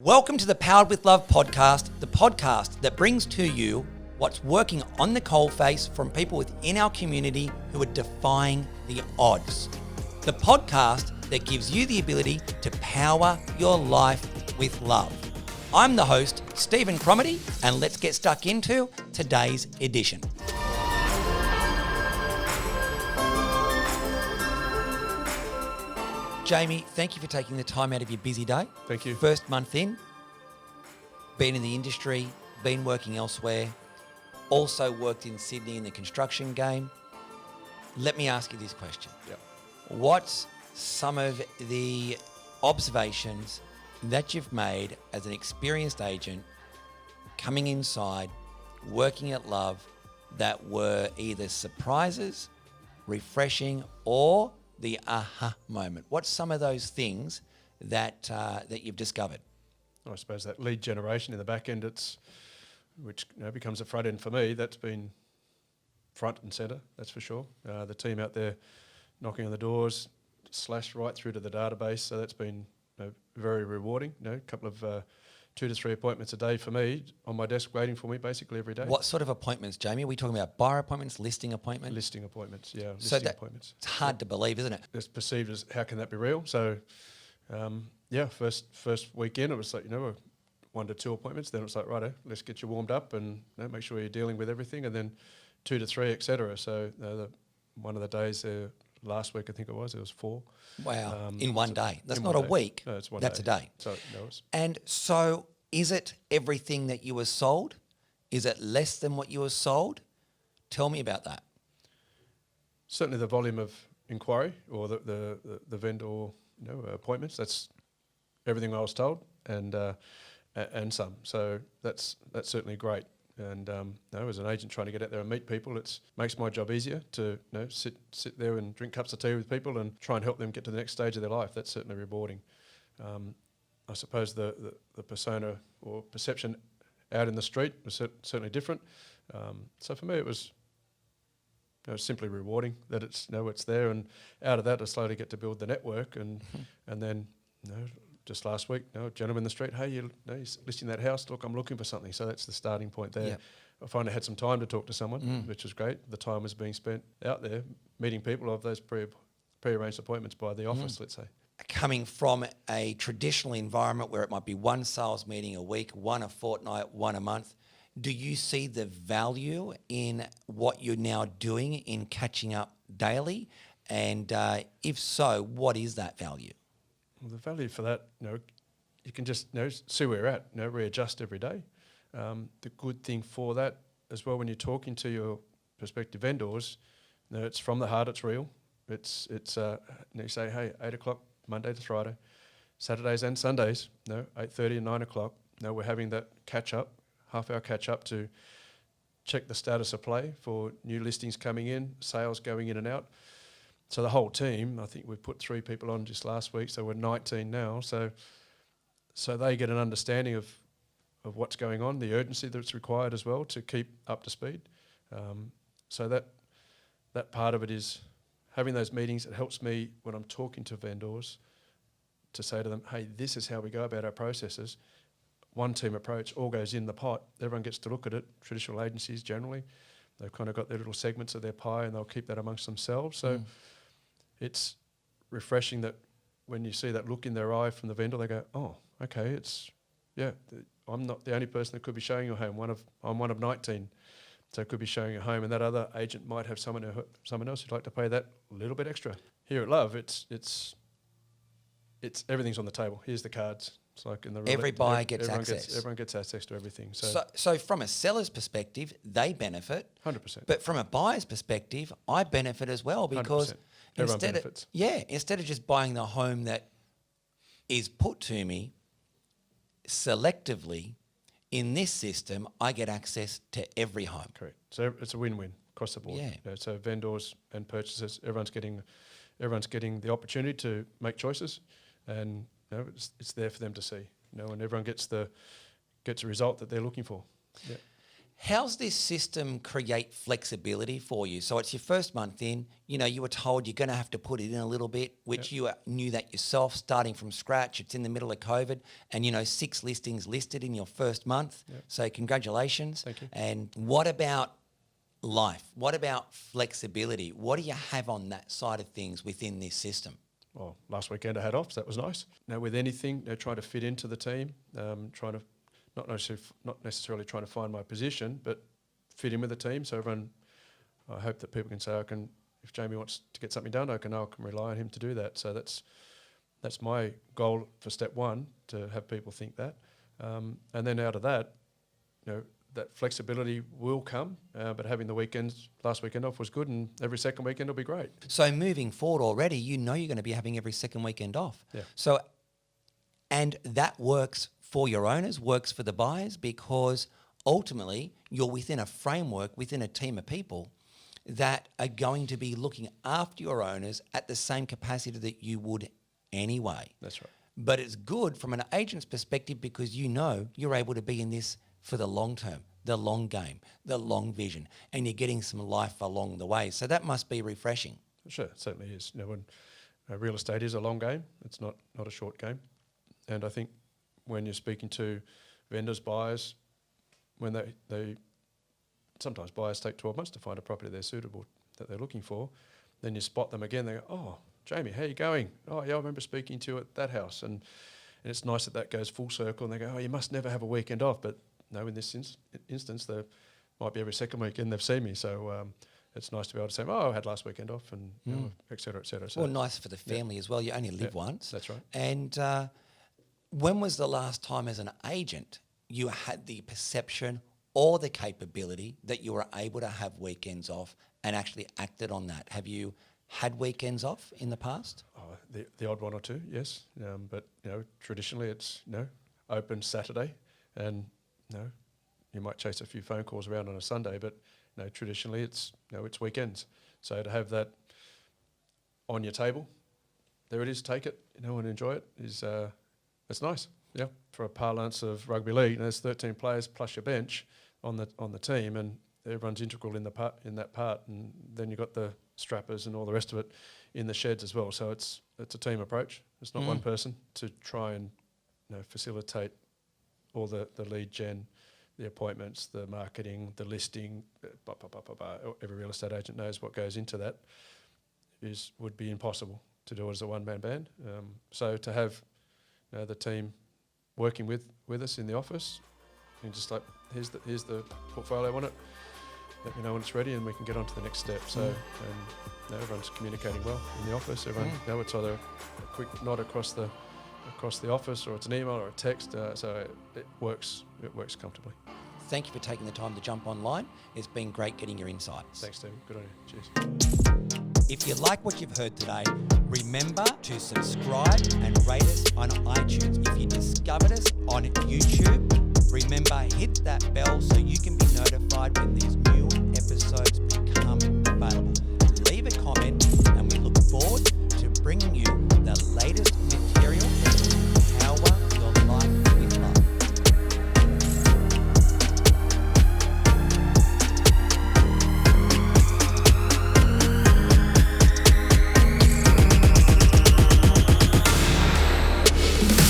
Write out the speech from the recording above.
Welcome to the Powered with Love podcast, the podcast that brings to you what's working on the coalface from people within our community who are defying the odds. The podcast that gives you the ability to power your life with love. I'm the host, Stephen Cromedy, and let's get stuck into today's edition. Jamie, thank you for taking the time out of your busy day. Thank you. First month in, been in the industry, been working elsewhere, also worked in Sydney in the construction game. Let me ask you this question. Yep. What's some of the observations that you've made as an experienced agent coming inside, working at Love, that were either surprises, refreshing, or the aha moment? What's some of those things that you've discovered? I suppose that lead generation in the back end, which becomes a front end for me, that's been front and centre, that's for sure. The team out there knocking on the doors, slashed right through to the database, so that's been very rewarding. A couple of 2 to 3 appointments a day for me on my desk waiting for me basically every day. What sort of appointments, Jamie? Are we talking about buyer appointments, listing appointments? Listing appointments, yeah. Appointments. It's hard to believe, isn't it? It's perceived as, how can that be real? So, first weekend it was like, 1 to 2 appointments. Then it was like, righto, let's get you warmed up and make sure you're dealing with everything. And then 2 to 3, etc. So one of the days last week, I think it was 4. Wow, in one day. That's not a week. No, it's one That's day. a day. So, And so is it everything that you were sold? Is it less than what you were sold? Tell me about that. Certainly the volume of inquiry or the vendor appointments, that's everything I was told and some. So that's certainly great. And as an agent trying to get out there and meet people, it makes my job easier to sit there and drink cups of tea with people and try and help them get to the next stage of their life. That's certainly rewarding. I suppose the persona or perception out in the street was certainly different. So for me, it was simply rewarding that it's there, and out of that, I slowly get to build the network, and then just last week, a gentleman in the street, hey, he's listing that house. Look, I'm looking for something. So that's the starting point there. Yep. I finally had some time to talk to someone, which was great. The time was being spent out there meeting people of those pre-arranged appointments by the office, let's say. Coming from a traditional environment where it might be 1 sales meeting a week, 1 a fortnight, 1 a month, do you see the value in what you're now doing in catching up daily? And if so, what is that value? Well, the value for that, you can just see where you're at, readjust every day. The good thing for that as well, when you're talking to your prospective vendors, it's from the heart, it's real. It's you say, hey, 8 o'clock, Monday to Friday, Saturdays and Sundays, 8:30 and 9 o'clock. We're having that catch-up, half-hour catch-up to check the status of play for new listings coming in, sales going in and out. So the whole team, I think we've put 3 people on just last week, so we're 19 now. So they get an understanding of what's going on, the urgency that's required as well to keep up to speed. So that part of it is having those meetings. It helps me when I'm talking to vendors to say to them, hey, this is how we go about our processes. One team approach, all goes in the pot. Everyone gets to look at it. Traditional agencies generally, they've kind of got their little segments of their pie and they'll keep that amongst themselves. So it's refreshing that when you see that look in their eye from the vendor, they go, oh, okay, I'm not the only person that could be showing you a home. I'm one of 19, so could be showing you a home, and that other agent might have someone else who'd like to pay that little bit extra. Here at Love, it's everything's on the table. Here's the cards. It's like in the every buyer gets access. Everyone gets access to everything. So from a seller's perspective, they benefit. 100%. But from a buyer's perspective, I benefit as well, because 100%. Everyone benefits. Instead of just buying the home that is put to me selectively, in this system, I get access to every home. Correct. So it's a win-win across the board. Yeah. So vendors and purchasers, everyone's getting the opportunity to make choices, and it's there for them to see. And everyone gets a result that they're looking for. Yeah. How's this system create flexibility for you? So it's your first month in, you were told you're going to have to put it in a little bit, which you knew that yourself, starting from scratch. It's in the middle of COVID and, 6 listings listed in your first month. Yep. So congratulations. Thank you. And what about life? What about flexibility? What do you have on that side of things within this system? Well, last weekend I had off, so that was nice. Now with anything, trying to fit into the team, trying to not necessarily trying to find my position, but fit in with the team. So everyone, I hope that people can say, if Jamie wants to get something done, I can rely on him to do that. So that's my goal for step one, to have people think that. And then out of that, that flexibility will come, but having the last weekend off was good, and every second weekend will be great. So moving forward already, you're going to be having every second weekend off. Yeah. So, and that works for your owners, works for the buyers, because ultimately you're within a framework, within a team of people that are going to be looking after your owners at the same capacity that you would anyway. That's right. But it's good from an agent's perspective because you're able to be in this for the long term, the long game, the long vision, and you're getting some life along the way. So that must be refreshing. Sure, it certainly is. When real estate is a long game, it's not a short game. And I think when you're speaking to vendors, buyers, when they sometimes buyers take 12 months to find a property they're suitable, that they're looking for, then you spot them again, they go, "Oh, Jamie, how you going? Oh, yeah, I remember speaking to you at that house." And it's nice that goes full circle, and they go, "Oh, you must never have a weekend off." But no, in this instance, there might be every second weekend they've seen me. So it's nice to be able to say, "Oh, I had last weekend off," and et cetera, et cetera. So well, nice for the family as well. You only live once. That's right. And when was the last time as an agent you had the perception or the capability that you were able to have weekends off and actually acted on that? Have you had weekends off in the past? Oh, the odd one or two, yes. But traditionally it's open Saturday, and you might chase a few phone calls around on a Sunday, but traditionally it's it's weekends. So to have that on your table, there it is, take it, and enjoy it is it's nice. Yeah, for a parlance of rugby league, there's 13 players plus your bench on the team, and everyone's integral in that part, and then you've got the strappers and all the rest of it in the sheds as well. So it's a team approach. It's not one person to try and facilitate all the lead gen, the appointments, the marketing, the listing. Every real estate agent knows what goes into that. Would be impossible to do it as a one-man band. So to have the team working with us in the office, and just like, here's the portfolio on it, let me know when it's ready and we can get on to the next step. So everyone's communicating well in the office. Everyone it's either a quick nod across the office, or it's an email or a text, so it works comfortably. Thank you for taking the time to jump online. It's been great getting your insights. Thanks, Stephen. Good on you. Cheers. If you like what you've heard today, remember to subscribe and rate us on iTunes. If you discovered us on YouTube, remember, hit that bell so you can be notified when these new episodes